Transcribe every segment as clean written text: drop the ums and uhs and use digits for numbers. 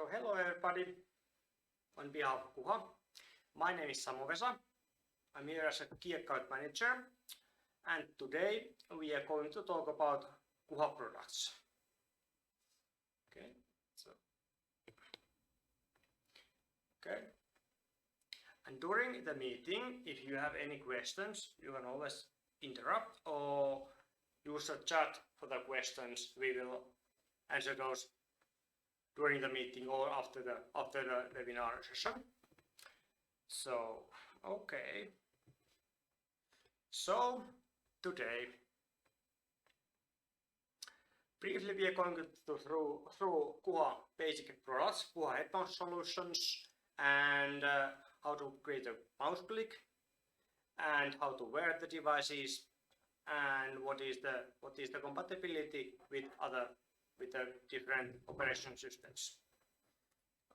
So hello everybody, on behalf of Quha. My name is Samu Vesa. I'm here as a key account manager, and today we are going to talk about Quha products. Okay. And during the meeting, if you have any questions, you can always interrupt or use the chat for the questions. We will answer those during the meeting or after the webinar session. So, okay. So today, briefly we are going to go through Quha basic products, Quha headphone solutions, and how to create a mouse click, and how to wear the devices, and what is the compatibility with the different operation systems.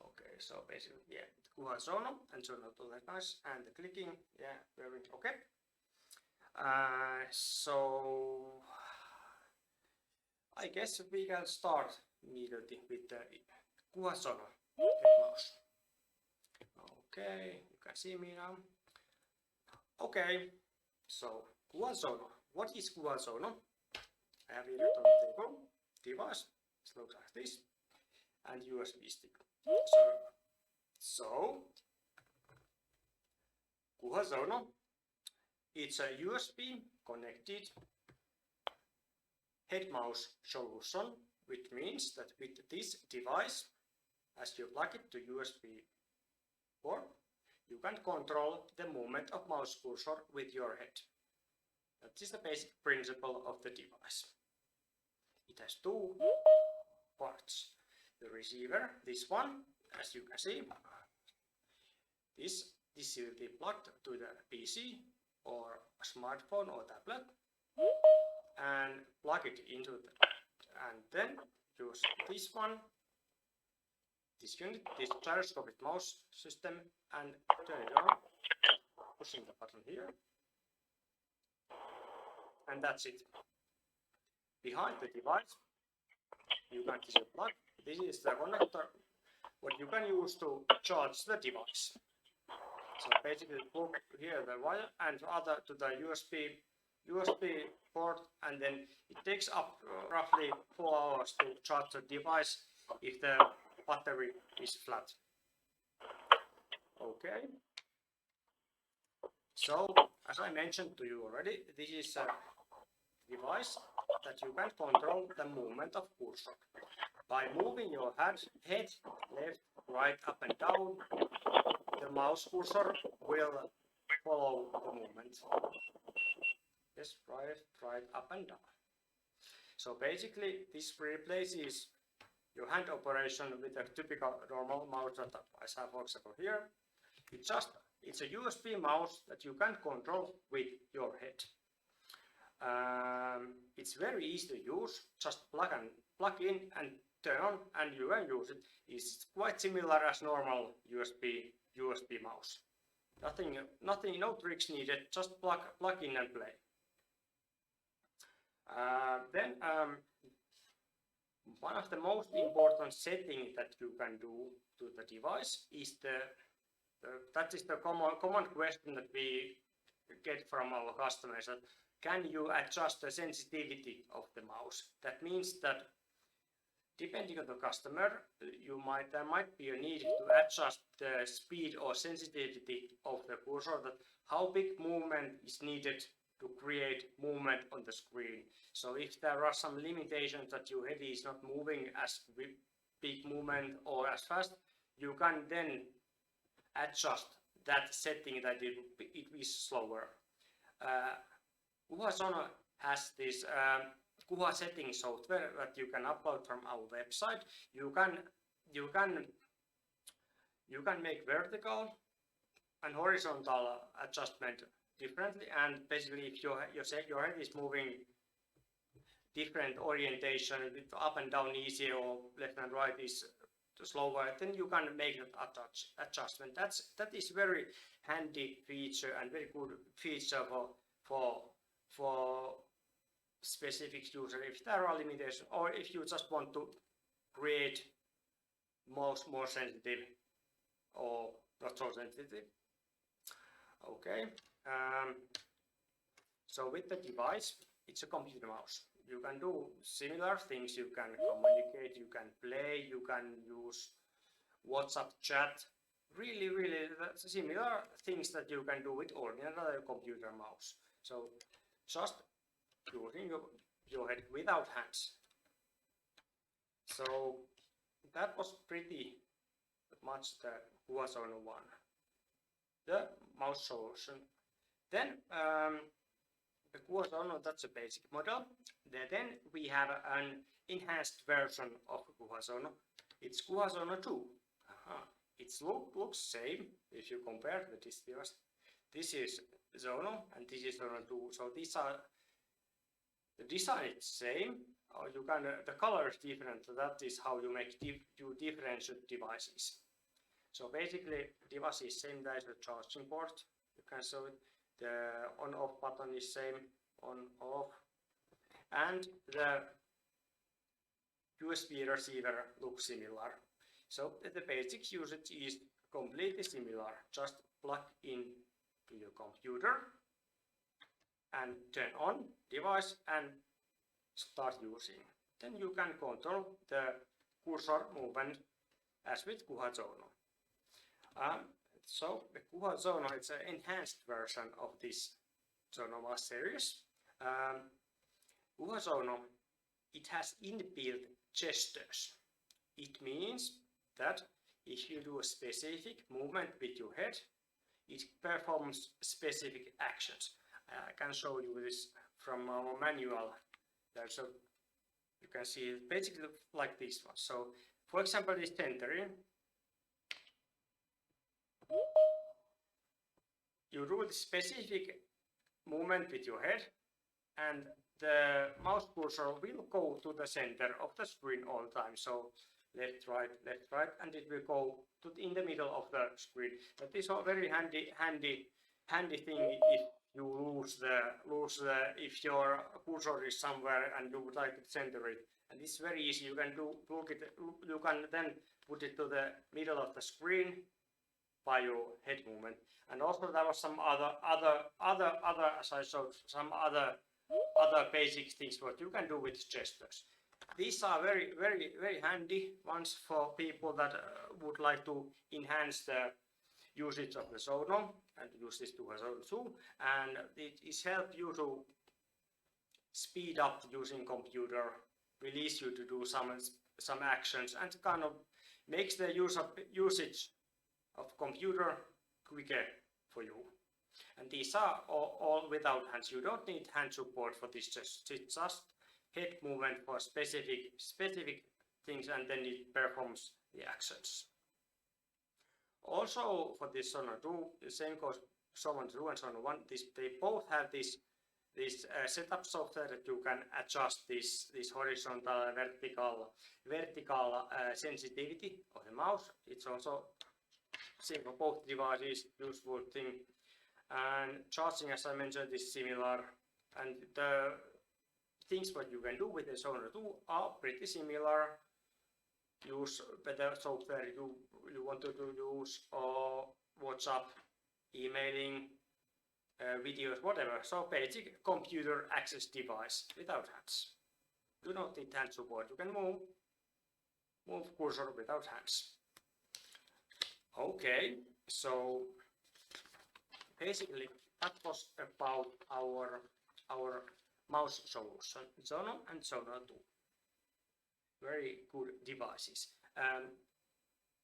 Okay, so basically, yeah, Quha Zono and Zono nice, and the clicking, yeah, very okay. So I guess we can start immediately with the Quha Zono mouse. Okay, you can see me now. Okay, so Quha Zono. What is Quha Zono? I have it on the table. Device. It looks like this, and USB stick. So Quha Zono, it's a USB connected head mouse solution, which means that with this device, as you plug it to USB port, you can control the movement of mouse cursor with your head. That is the basic principle of the device. It has two parts. The receiver, this one, as you can see, this will be plugged to the PC or a smartphone or tablet, and plug it into and then use this one, this unit, this gyroscopic mouse system, and turn it on, pushing the button here, and that's it. Behind the device, you can see the plug. This is the connector, what you can use to charge the device. So basically, plug here the wire and other to the USB port, and then it takes up roughly 4 hours to charge the device if the battery is flat. Okay. So as I mentioned to you already, this is a device that you can control the movement of cursor. By moving your head left, right, up and down, the mouse cursor will follow the movement. Yes, right, up and down. So basically, this replaces your hand operation with a typical normal mouse that I have, for example, here. It's a USB mouse that you can control with your head. It's very easy to use. Just plug in and turn on, and you can use it. It's quite similar as normal USB mouse. Nothing, no tricks needed. Just plug in and play. Then one of the most important settings that you can do to the device is that is the common question that we get from our customers, that can you adjust the sensitivity of the mouse? That means that depending on the customer, there might be a need to adjust the speed or sensitivity of the cursor, that how big movement is needed to create movement on the screen. So if there are some limitations that your head is not moving as big movement or as fast, you can then adjust that setting that it is slower. Quha Zono has this Quha setting software that you can upload from our website. You can make vertical and horizontal adjustment differently, and basically if your head is moving different orientation with up and down easy or left and right is slower, then you can make that adjustment. That is very handy feature and very good feature for specific user if there are limitations, or if you just want to create more sensitive or not so sensitive. Okay. So with the device, it's a computer mouse. You can do similar things. You can communicate, you can play, you can use WhatsApp chat. Really similar things that you can do with ordinary computer mouse. So just using your head without hands. So that was pretty much the Quha Zono one, the mouse solution. Then the Quha Zono, that's a basic model. Then we have an enhanced version of Quha Zono. It's Quha Zono 2. It looks same if you compare the distillers. This is Zono and this is Zono 2. So these are the design is same. You can the color is different. So that is how you make two differentiate devices. So basically, device is same as the charging port. You can show it. The on-off button is same, on-off, and the USB receiver looks similar. So the basic usage is completely similar. Just plug in to your computer and turn on device and start using. Then you can control the cursor movement as with Quha Zono. So the Quha Zono, it's an enhanced version of this Zono mouse series. Quha Zono, it has inbuilt gestures. It means that if you do a specific movement with your head, it performs specific actions. I can show you this from our manual. So you can see it basically like this one. So for example, this centering, you do the specific movement with your head and the mouse cursor will go to the center of the screen all the time. So left, right, and it will go to in the middle of the screen. That is a very handy thing if you lose the if your cursor is somewhere and you would like to center it. And it's very easy. You can you can then put it to the middle of the screen by your head movement. And also there was some other as I showed, some other basic things what you can do with gestures. These are very handy ones for people that would like to enhance the usage of the Zono and use this to Zono 2, and it is help you to speed up using computer, release you to do some actions, and kind of makes the usage of computer quicker for you. And these are all without hands. You don't need hand support for this. It's just head movement for specific things, and then it performs the actions. Also for this Zono 2, the same goes Zono 2 and Zono 1. They both have this setup software that you can adjust this horizontal and vertical sensitivity of the mouse. It's also same for both devices, useful thing. And charging, as I mentioned, is similar, and the things what you can do with the Zono 2 are pretty similar. Use better software you wanted to use, or WhatsApp, emailing, videos, whatever. So basic computer access device without hands. Do not need hand support. You can move cursor without hands. Okay, so basically that was about our mouse solution, Zono and Zono 2. Very good devices.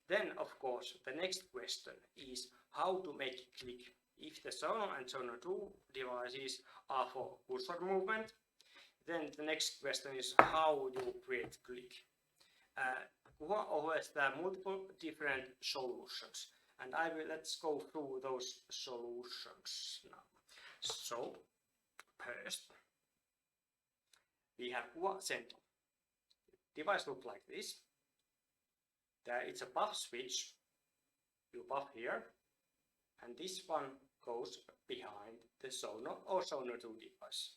Then of course the next question is how to make it click. If the Zono and Zono 2 devices are for cursor movement, then the next question is how you create click. Quha offers multiple different solutions, and let's go through those solutions now. So first we have Quha Sento. Device looks like this. It's a buff switch. You buff here, and this one goes behind the Zono or Zono 2 device.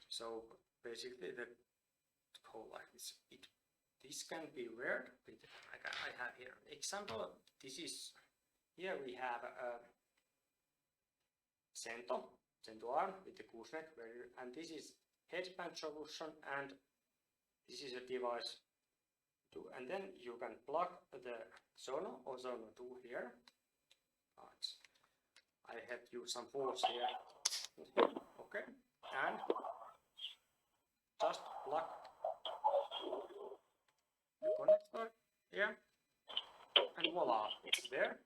So basically the whole like this. It this can be weird. I have here an example. This is, here we have a Sento arm with the gooseneck, and this is headband solution, and this is a device too. And then you can plug the Zono or Zono 2 here. I have used some force here. Okay, and just plug the connector here, and voila, it's there.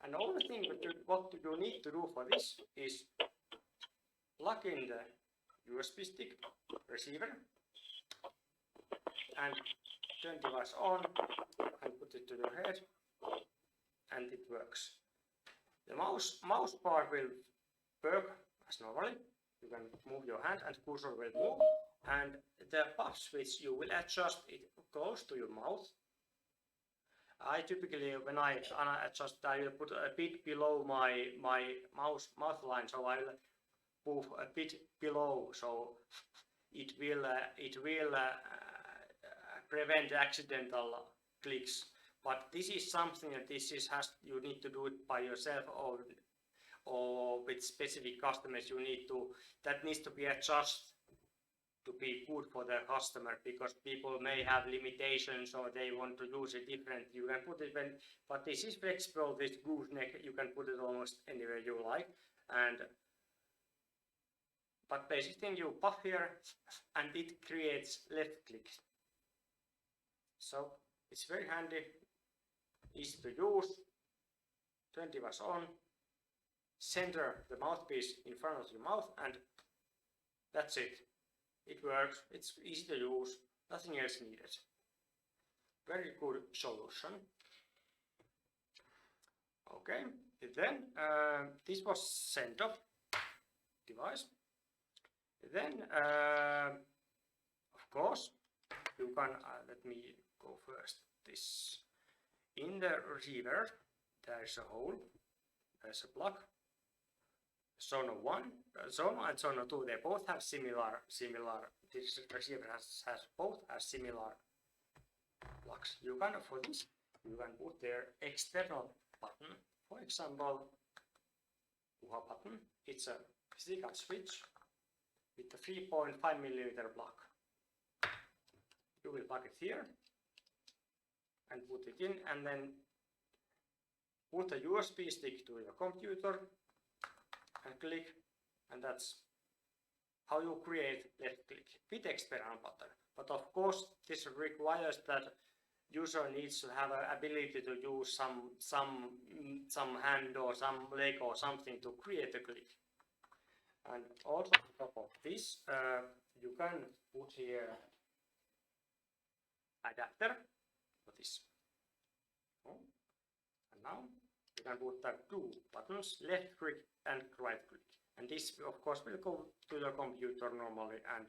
And the only thing what you need to do for this is plug in the USB stick receiver and turn device on and put it to your head, and it works. The mouse bar will work as normally. You can move your hand and cursor will move, and the puff switch you will adjust it close to your mouth. I typically, when I adjust, I will put a bit below my mouth line, so I will move a bit below, so it will prevent accidental clicks. But this is something that you need to do it by yourself, or with specific customers. That needs to be adjusted to be good for the customer, because people may have limitations or they want to use it different. You can put it but this is flexible. This gooseneck, you can put it almost anywhere you like. But basic thing, you puff here and it creates left click. So it's very handy, easy to use. Turn device on, center the mouthpiece in front of your mouth, and that's it. It works, it's easy to use, nothing else needed. Very good solution. Okay, then this was Sento device. Then, of course, you can, let me go first. This, in the receiver, there's a hole, there's a plug. Zono and Zono 2, they both have similar. This receiver has both have similar plugs. You can, for this, you can put their external button. For example, Quha button. It's a physical switch with a 3.5mm plug. You will plug it here and put it in, and then put a USB stick to your computer and click, and that's how you create left click with external button. But of course, this requires that user needs to have an ability to use some hand or some leg or something to create a click. And also on top of this, you can put here adapter for this. And now you can put the two buttons, left click and right click. And this, of course, will go to your computer normally, and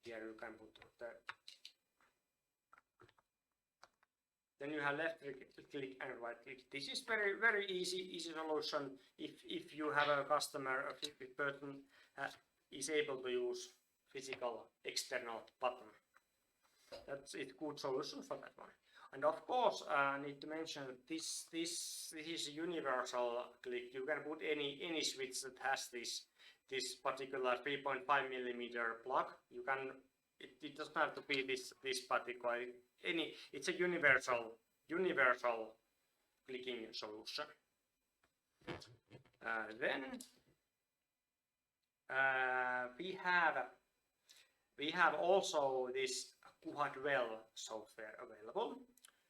here you can put the. Then you have left click and right click. This is very easy solution if you have a customer, a person is able to use physical external button. That's a good solution for that one. And of course, I need to mention this is a universal click. You can put any switch that has this particular 3.5mm plug. You can. It doesn't have to be this particular. It's a universal clicking solution. Then we have also this Quha Dwell software available.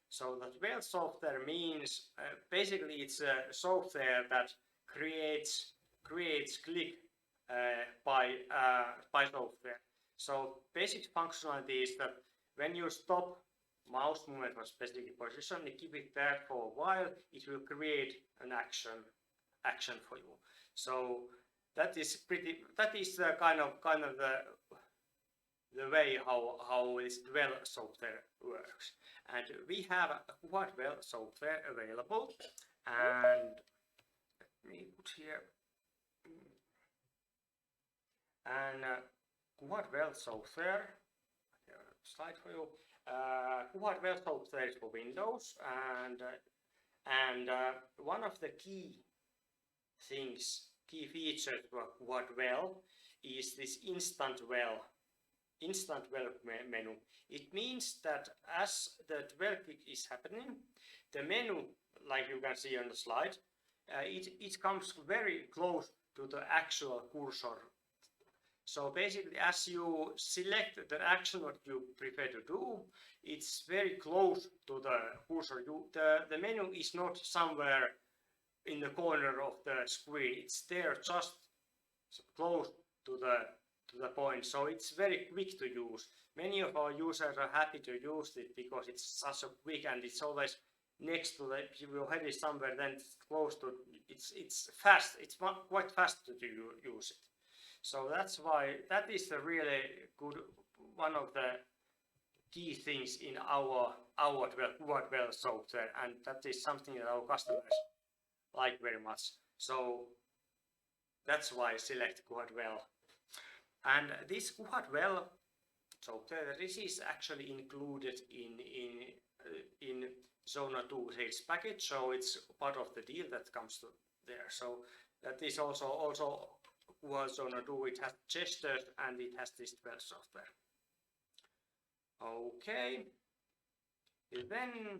So the Dwell software means basically it's a software that creates click by software. So basic functionality is that when you stop mouse movement from specific position, you keep it there for a while, it will create an action for you. So that is the kind of the way how this Dwell software works. And we have a Quha Dwell software available, and let me put here, and Quha Dwell software, here a slide for you, Quha Dwell software is for Windows, and one of the key features for Quha Dwell is this instant dwell menu. It means that as the dwell click is happening, the menu, like you can see on the slide, it comes very close to the actual cursor. So basically, as you select the action what you prefer to do, it's very close to the cursor. The menu is not somewhere in the corner of the screen. It's there just close to the point. So it's very quick to use. Many of our users are happy to use it because it's such a quick, and it's always next to the, if your head is somewhere, then it's close to, it's fast. It's quite fast to use it. So that's why that is a really good, one of the key things in our Quha Dwell software, and that is something that our customers like very much. So that's why I select Quha Dwell. And this Quha Dwell software, this is actually included in Zono 2 sales package, so it's part of the deal that comes to there. So that is also Quha Zono 2. It has gestures and it has this Dwell software. Okay. Then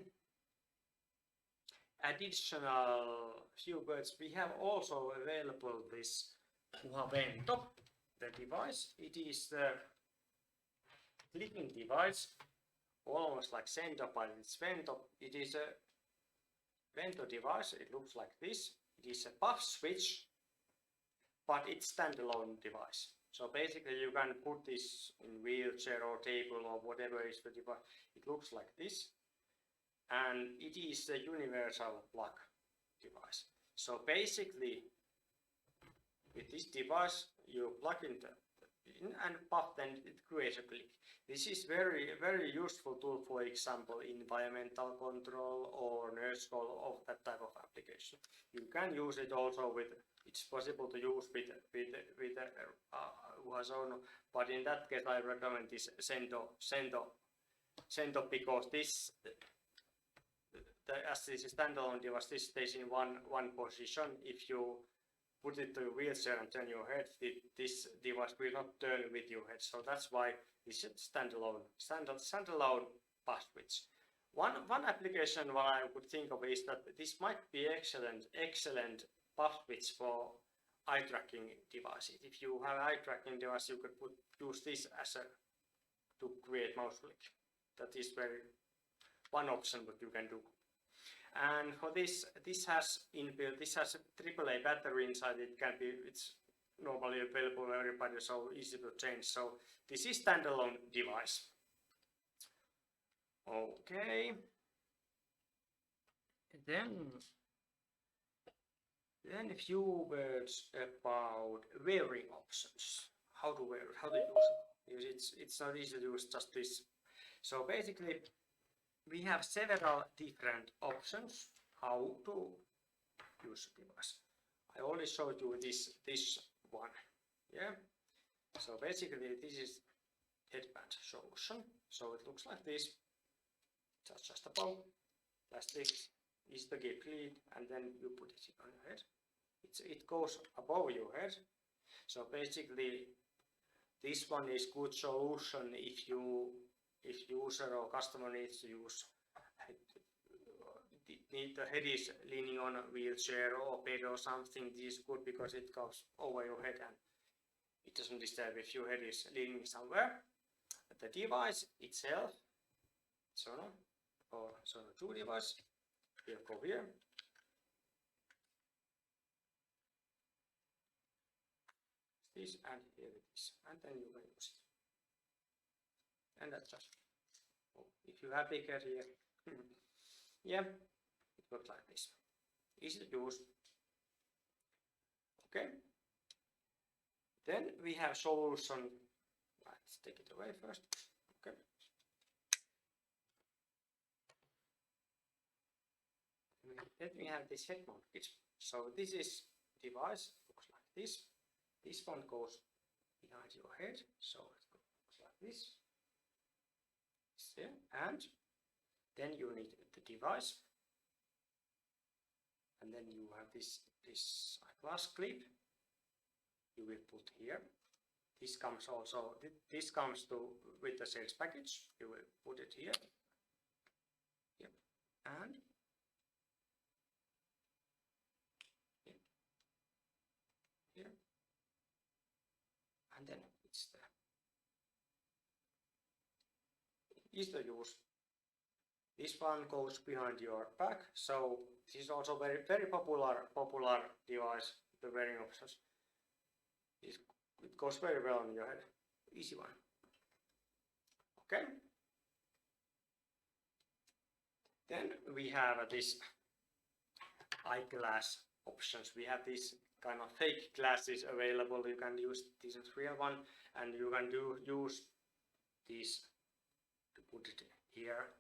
additional few words. We have also available this Quha Vento, the device. It is the clicking device, almost like Sento, but it's Vento. It is a Vento device. It looks like this. It is a buff switch, but it's standalone device. So basically you can put this in wheelchair or table or whatever is the device. It looks like this, and it is a universal plug device. So basically with this device you plug in and puff, then it creates a click. This is very useful tool, for example environmental control or nurse call of that type of application. You can use it also with, it's possible to use with Zono, but in that case I recommend this Sento because this, as this is standalone device, this stays in one position. If you put it to a wheelchair and turn your head, this device will not turn with your head. So that's why this is standalone pass switch. One application what I would think of is that this might be excellent pass switch for eye tracking devices. If you have eye tracking device, you could use this as to create mouse click. That is one option what you can do. And for this has inbuilt, this has a AAA battery inside. It's normally available for everybody, so easy to change. So this is standalone device. Okay. Then a few words about wearing options. How to wear it, how to use it. It's not easy to use just this. So basically we have several different options how to use the device. I already showed you this one. Yeah. So basically this is headband solution. So it looks like this. Just above. Plastic is the grip lead, and then you put it on your head. It goes above your head. So basically this one is good solution if user or customer needs to use the head is leaning on a wheelchair or bed or something. This is good because it goes over your head and it doesn't disturb if your head is leaning somewhere. The device itself, Zono or Zono 2 device, will go here. This and here it is, and then you can use it. And that's just, if you have bigger here, yeah, it looks like this. Easy to use. Okay. Then we have solution. Let's take it away first. Okay. Then we have this head mount kit. So this is device, looks like this. This one goes behind your head, so it looks like this. there, and then you need the device, and then you have this glass clip. You will put here. This comes also. This comes with the sales package. You will put it here. Yep, and here, and then it's there. Is the use. This one goes behind your back, so this is also very popular device. The wearing options. It goes very well on your head. Easy one. Okay. Then we have this eyeglass options. We have these kind of fake glasses available. You can use this real one, and you can use this to put it here.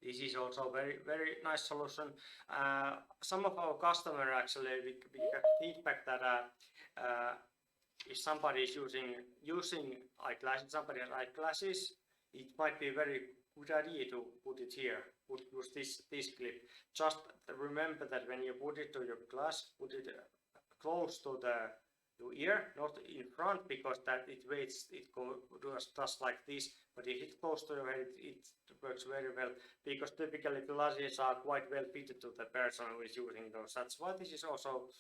This is also very nice solution. Some of our customers actually we get feedback that if somebody is using eyeglasses, somebody has eyeglasses, it might be a very good idea to put it here. Use this clip. Just remember that when you put it to your glass, put it close to your ear, not in front, because that it weights, it does just like this. But if it's close to your head, it works very well, because typically glasses are quite well fitted to the person who is using those. That's why this is also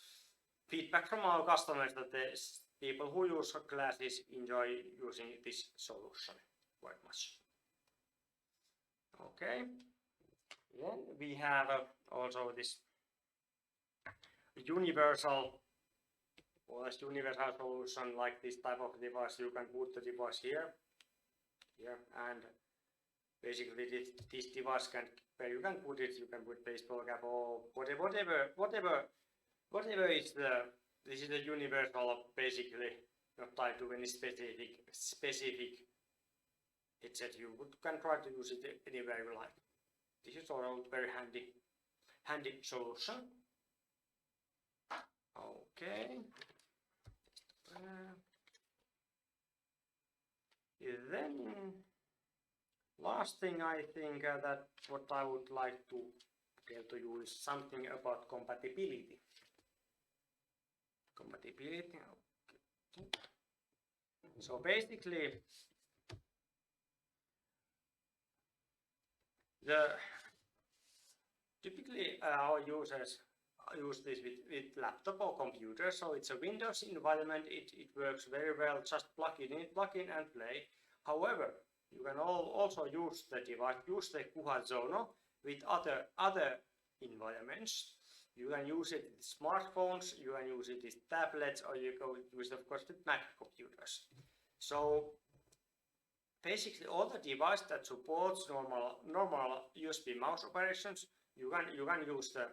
feedback from our customers, that the people who use glasses enjoy using this solution quite much. Okay. Then we have also this universal solution, like this type of device. You can put the device here, and basically this device where you can put it. You can put baseball cap or whatever is this is a universal, basically not tied to any specific headset. You can try to use it anywhere you like. This is also very handy solution. Okay. Then last thing, I think that what I would like to tell to you is something about compatibility. Compatibility. Okay. So basically, typically our users use this with laptop or computer, so it's a Windows environment. It works very well. Just plug in and play. However, you can also use the device, use the Quha Zono with other environments. You can use it with smartphones, you can use it with tablets, or you can use it, of course, with Mac computers. So basically, all the device that supports normal USB mouse operations, you can use the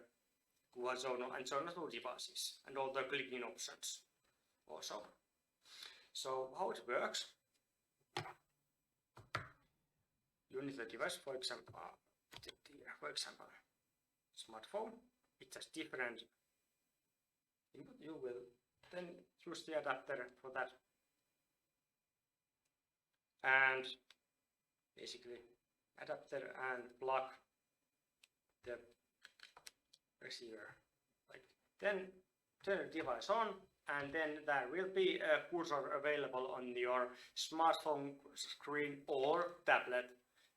Quha Zono and Zono 2 devices, and all the clicking options also. So how it works? You need the device, for example, smartphone. It has different input. You will then use the adapter for that, and basically adapter and plug the receiver. Then turn the device on, and then there will be a cursor available on your smartphone screen or tablet.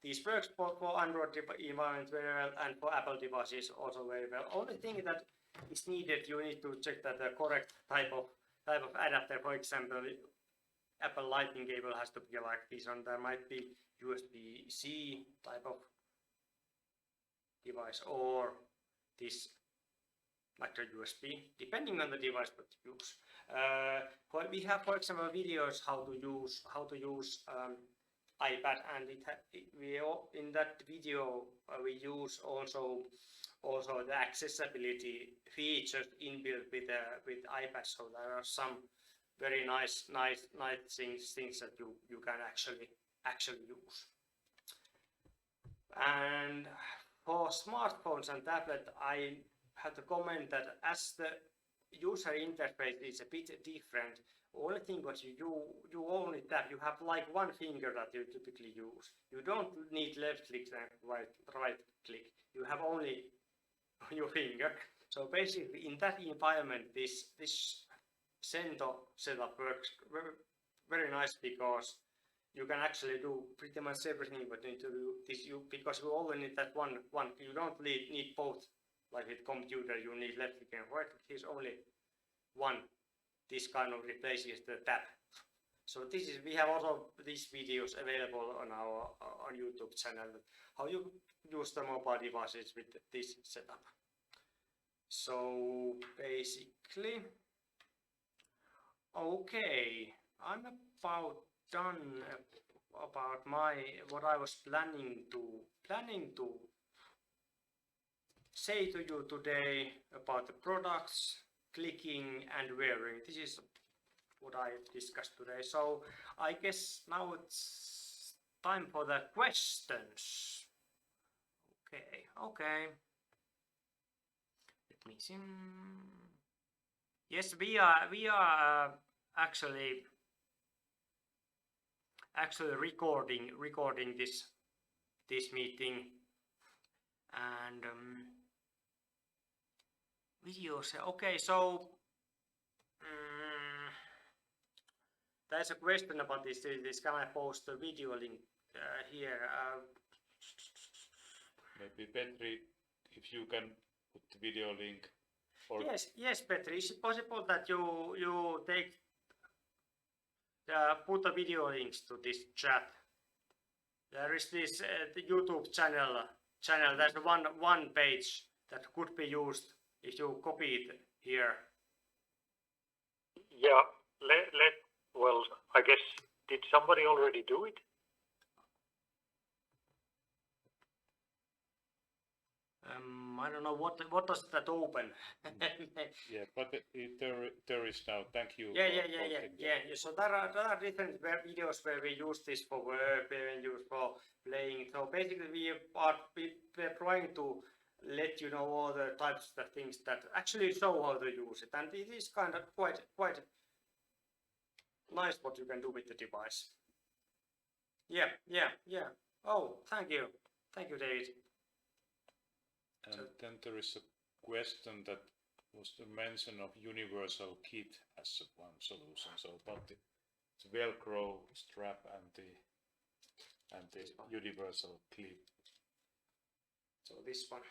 This works for Android environment very well, and for Apple devices also very well. Only thing that is needed, you need to check that the correct type of adapter. For example, Apple Lightning cable has to be like this, and there might be USB-C type of device, or this micro USB, depending on the device that you use. We have, for example, videos how to use iPad, and in that video we use also the accessibility features inbuilt with iPad. So there are some very nice things that you can actually use. And for smartphones and tablet, I have to comment that user interface is a bit different. Only thing what you only tap, you have like one finger that you typically use. You don't need left click and right click. You have only your finger. So basically, in that environment, this Sento setup works very nice because you can actually do pretty much everything but need to do this because you only need that one. You don't need both. Like with computer, you need left click and right click. Here's only one. This kind of replaces the tab. So this is, we have also these videos available on our on YouTube channel, how you use the mobile devices with this setup. So basically, okay, I'm about done about what I was planning to say to you today about the products, clicking and wearing. This is what I discussed today. So I guess now it's time for the questions. Okay. Let me see. Yes, we are actually recording this meeting and videos. Okay, so there's a question about this. Can I post a video link here? Maybe Petri, if you can put the video link. Or yes, Petri. Is it possible that you take put the video links to this chat? There is this the YouTube channel. There's one page that could be used if you copy it here. Yeah, well, I guess, did somebody already do it? I don't know what does that open. Yeah, but there is now. Thank you. Yeah. So there are different videos where we use this for work, where we use for playing. So basically, we're trying to let you know all the types of things that actually show how to use it, and it is kind of quite nice what you can do with the device. Yeah. Oh, thank you, David. And then there is a question that was the mention of universal kit as one solution. So about the Velcro strap and the universal clip. So this one.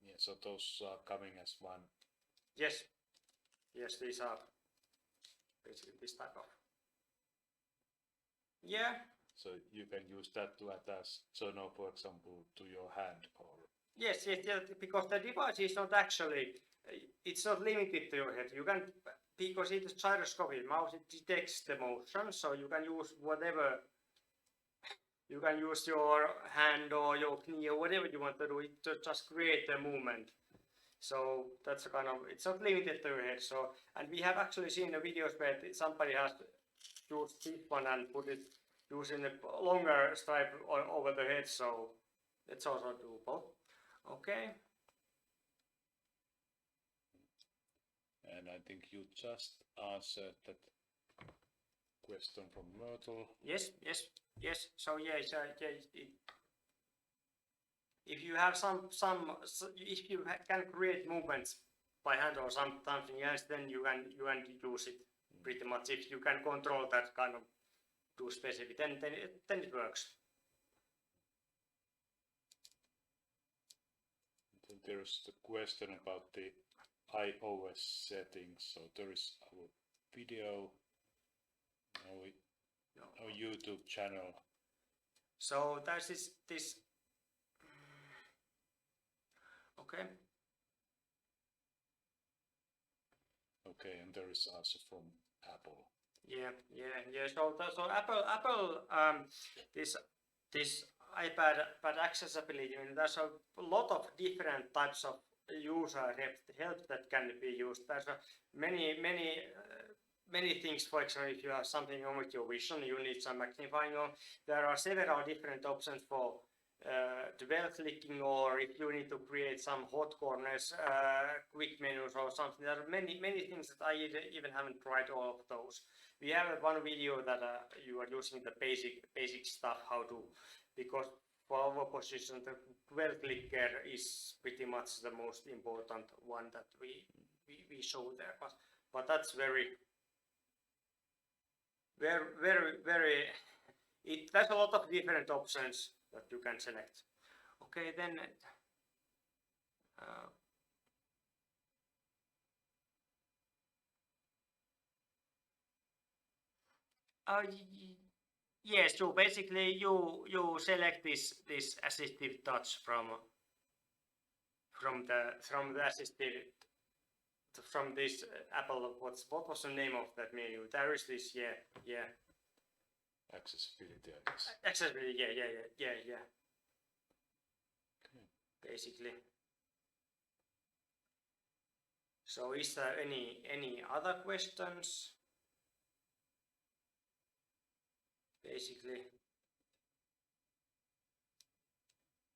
Yeah, so those are coming as one. Yes, these are basically this type of. Yeah. So you can use that to attach Zono, for example, to your hand or. Yes, because the device is not actually, it's not limited to your head. You can, because it's gyroscopic mouse, it detects the motion, so you can use whatever. You can use your hand or your knee or whatever you want to do it to just create a movement. So that's a kind of, it's not limited to your head. So, and we have actually seen the videos where somebody has used this one and put it using a longer stripe over the head. So it's also doable. Okay. And I think you just answered that question from Myrtle. Yes. So if you have if you can create movements by hand or something else, then you can use it pretty much. If you can control that kind of do specific, then it works. Then there's the question about the iOS settings. So there is our video, our YouTube channel. So there's this. Okay. Okay, and there is also from Apple. Yeah. So Apple this iPad accessibility. I mean, there's a lot of different types of user help that can be used. There's many things. For example, if you have something wrong with your vision, you need some magnifying. There are several different options for dwell clicking, or if you need to create some hot corners, quick menus or something. There are many things that I even haven't tried all of those. We have one video that you are using the basic stuff how to, because for our position the dwell clicker is pretty much the most important one that we show there, but that's very there's a lot of different options that you can select. Okay, then yes, so basically you select this assistive touch from the assistive, from this Apple, what was the name of that menu? There is this, yeah. Accessibility, I guess. Accessibility, yeah. Okay. Basically. So is there any other questions? Basically.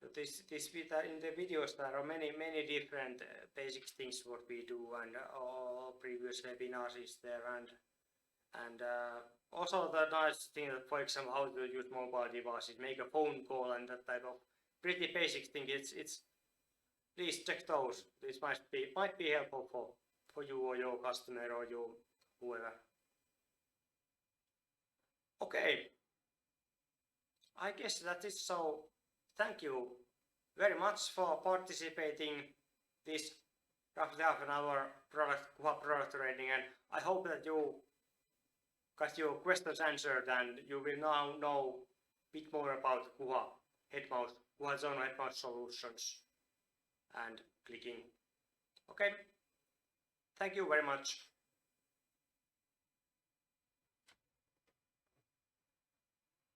So this in the videos there are many different basic things what we do, and all previous webinars is there, and also the nice thing that, for example, how to use mobile devices, make a phone call, and that type of pretty basic thing. It's please check those. This might be helpful for you or your customer or you whoever. Okay, I guess that is so. Thank you very much for participating this roughly half an hour product training, and I hope that you got your questions answered and you will now know a bit more about Quha Zono head mount solutions and clicking. Okay, thank you very much.